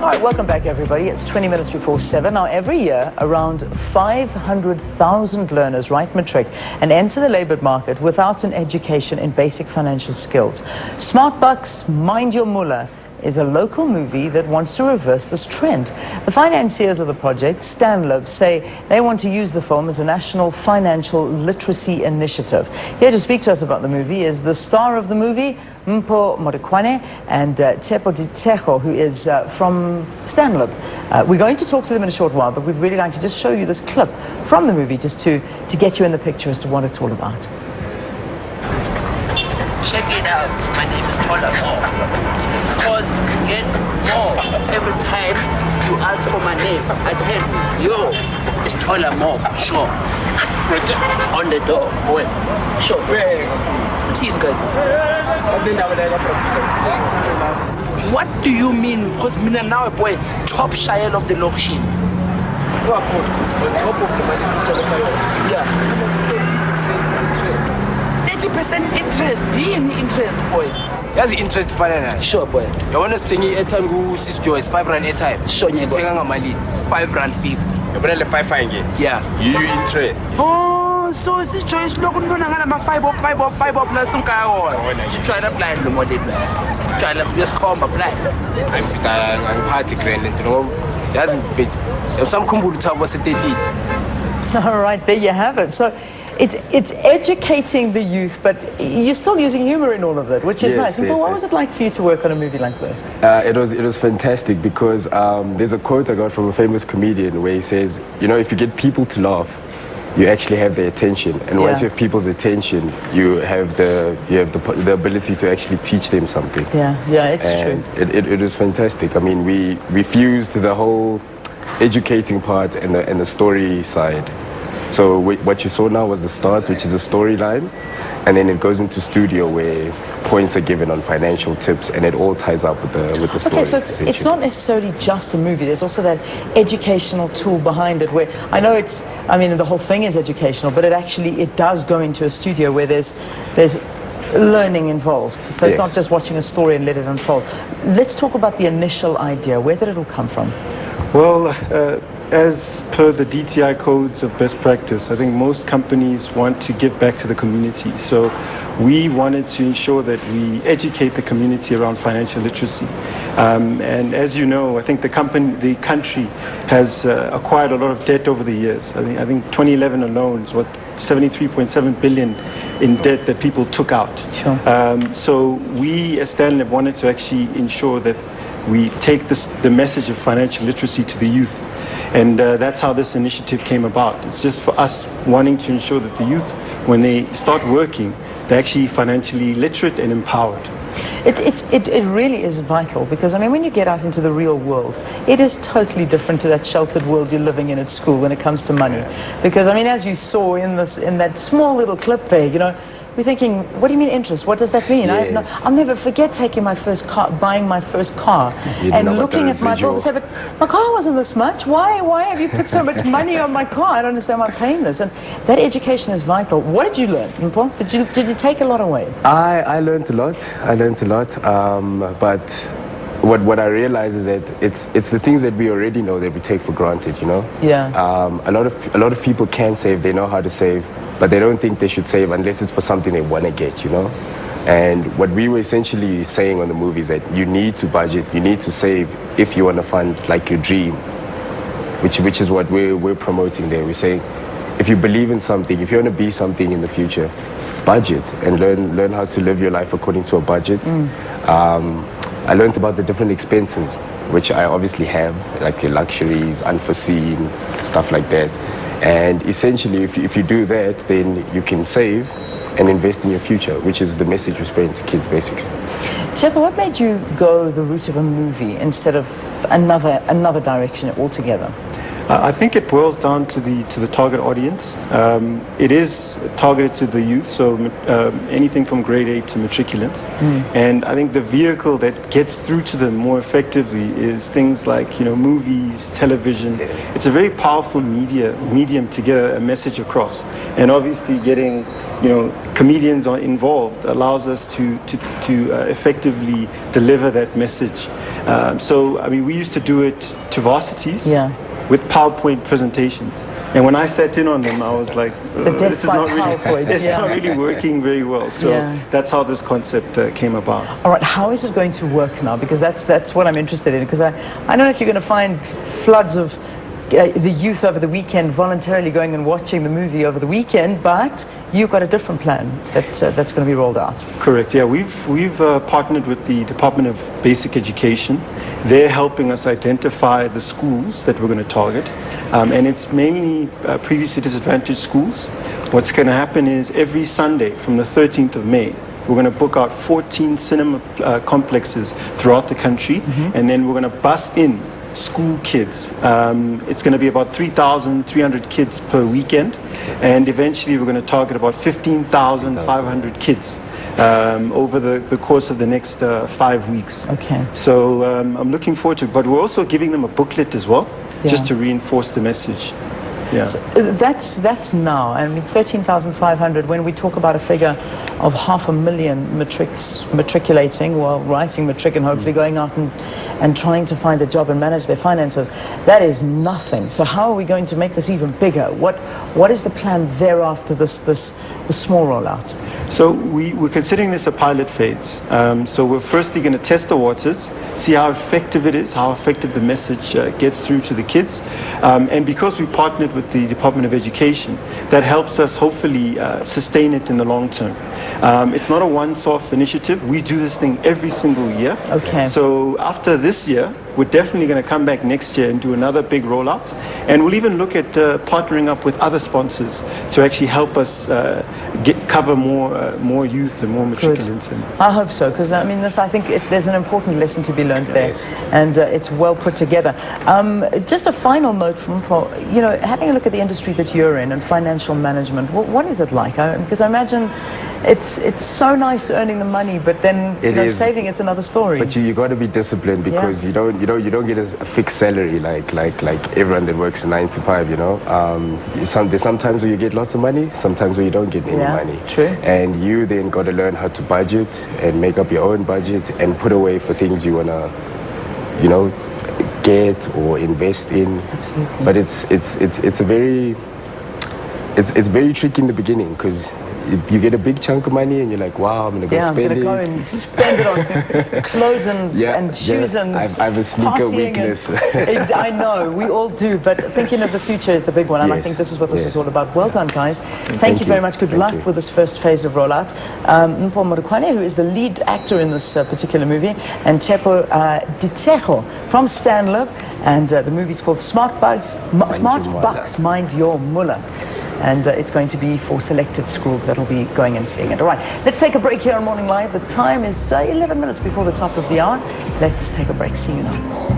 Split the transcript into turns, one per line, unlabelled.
All right, welcome back, everybody. It's 20 minutes before 7. Now, every year, around 500,000 learners write matric and enter the labor market without an education in basic financial skills. Smartbucks, Mind Your Moolah, is a local movie that wants to reverse this trend. The financiers of the project, Stanlib, say they want to use the film as a national financial literacy initiative. Here to speak to us about the movie is the star of the movie, Mpho Modikoane, and Mpho, who is from Stanlib. We're going to talk to them in a short while, but we'd really like to just show you this clip from the movie just to get you in the picture as to what it's all about.
Check it out. My name is Mpho. Because you get more every time you ask for my name. I tell you, yo, it's Mpho, sure. On the door. Wait. Sure. What do you mean? Because me now boy is top shire of the location. On top of the money. Yeah. 30% interest. Any interest, boy.
That's the interest finance.
Sure, boy.
You want to sing airtime go sis joy is 5 rand airtime.
Sure,
you take on my lead.
5 rand 50.
You better 5 fine again.
Yeah.
You interest.
Oh, so this joy is looking on a 5 up plus some guy or try to apply the model. Try to just come apply.
I'm party grand and doesn't fit. If some kumbu tell what they did.
All right, there you have it. So it's educating the youth, but you're still using humor in all of it, which is nice. But what was it like for you to work on a movie like this?
It was fantastic because there's a quote I got from a famous comedian where he says, you know, if you get people to laugh, you actually have their attention, and once you have people's attention, you have the ability to actually teach them something.
Yeah, it's true.
It was fantastic. I mean, we fused the whole educating part and the story side. So what you saw now was the start, which is a storyline, and then it goes into studio where points are given on financial tips, and it all ties up with the story.
Okay, so it's not necessarily just a movie. There's also that educational tool behind it, where I know the whole thing is educational, but it does go into a studio where there's learning involved. So it's not just watching a story and let it unfold. Let's talk about the initial idea. Where did it all come from?
Well, as per the DTI codes of best practice, I think most companies want to give back to the community. So we wanted to ensure that we educate the community around financial literacy. And as you know, I think the country has acquired a lot of debt over the years. I think 2011 alone is 73.7 billion in debt that people took out.
Sure.
So we as Stanlib wanted to actually ensure that we take the message of financial literacy to the youth. And that's how this initiative came about. It's just for us wanting to ensure that the youth, when they start working, they're actually financially literate and empowered.
It really is vital because, I mean, when you get out into the real world, it is totally different to that sheltered world you're living in at school when it comes to money. Because, I mean, as you saw in that small little clip there, you know, we're thinking, what do you mean interest? What does that mean?
Yes.
I'll never forget taking my first car, buying my first car, and looking at my bill and say, but my car wasn't this much. Why have you put so much money on my car? I don't understand why I'm paying this. And that education is vital. What did you learn, Mpho? Did you take a lot away?
I learned a lot. But what I realize is that it's the things that we already know that we take for granted, you know?
Yeah.
A lot of people can save, they know how to save, but they don't think they should save unless it's for something they want to get, you know? And what we were essentially saying on the movie is that you need to budget, you need to save if you want to fund like your dream, which is what we're promoting there. We're saying if you believe in something, if you want to be something in the future, budget and learn how to live your life according to a budget. I learned about the different expenses, which I obviously have, like your luxuries, unforeseen, stuff like that. And essentially, if you do that, then you can save and invest in your future, which is the message we're spreading to kids, basically.
Mpho, what made you go the route of a movie instead of another direction altogether?
I think it boils down to the target audience. It is targeted to the youth, so anything from grade 8 to matriculants. And I think the vehicle that gets through to them more effectively is things like movies, television. It's a very powerful medium to get a message across. And obviously, getting comedians are involved allows us to effectively deliver that message. So I mean, we used to do it to varsities.
Yeah.
With PowerPoint presentations. And when I sat in on them, I was like, this is not really working very well. So that's how this concept came about.
All right, how is it going to work now? Because that's what I'm interested in. Because I don't know if you're going to find floods of the youth over the weekend voluntarily going and watching the movie over the weekend, but you've got a different plan that's going to be rolled out.
Correct. Yeah, we've partnered with the Department of Basic Education. They're helping us identify the schools that we're going to target, and it's mainly previously disadvantaged schools. What's going to happen is every Sunday from the 13th of May, we're going to book out 14 cinema complexes throughout the country, and then we're going to bus in school kids. It's going to be about 3,300 kids per weekend, and eventually we're going to target about 15,500 kids over the course of the next 5 weeks.
Okay.
So I'm looking forward to it, but we're also giving them a booklet as well, just to reinforce the message. Yeah.
So that's now. I mean, 13,500. When we talk about a figure of 500,000 matriculating, well, writing matric and hopefully going out and trying to find a job and manage their finances, that is nothing. So how are we going to make this even bigger? What is the plan thereafter? The small rollout.
So we're considering this a pilot phase. So we're firstly going to test the waters, see how effective it is, how effective the message gets through to the kids, and because we partnered with the Department of Education, that helps us hopefully sustain it in the long term. It's not a once-off initiative. We do this thing every single year.
Okay.
So after this year, we're definitely going to come back next year and do another big rollout. And we'll even look at partnering up with other sponsors to actually help us cover more youth and more matriculants.
I hope so, because I mean, I think there's an important lesson to be learned there, and it's well put together. Just a final note from Mpho, having a look at the industry that you're in and financial management, what is it like? Because I imagine it's so nice earning the money, but then saving it's another story.
But you got to be disciplined, because you don't get a fixed salary like everyone that works 9 to 5. There's sometimes where you get lots of money, sometimes where you don't get any money.
True.
And you then got to learn how to budget and make up your own budget and put away for things you wanna, get or invest in.
Absolutely.
But it's very tricky in the beginning, because you get a big chunk of money and you're like, wow, I'm going to go spend it.
I'm going to go and spend it on clothes and shoes and
I have a sneaker weakness.
I know, we all do, but thinking of the future is the big one, and I think this is what this is all about. Well done, guys. Thank you very much. Good luck with this first phase of rollout. Mpho Modikoane, who is the lead actor in this particular movie, and Chepo Ditego from Stanlib, and the movie's called Smartbucks, Mind Your Moolah. And it's going to be for selected schools that will be going and seeing it. All right, let's take a break here on Morning Live. The time is 11 minutes before the top of the hour. Let's take a break. See you now.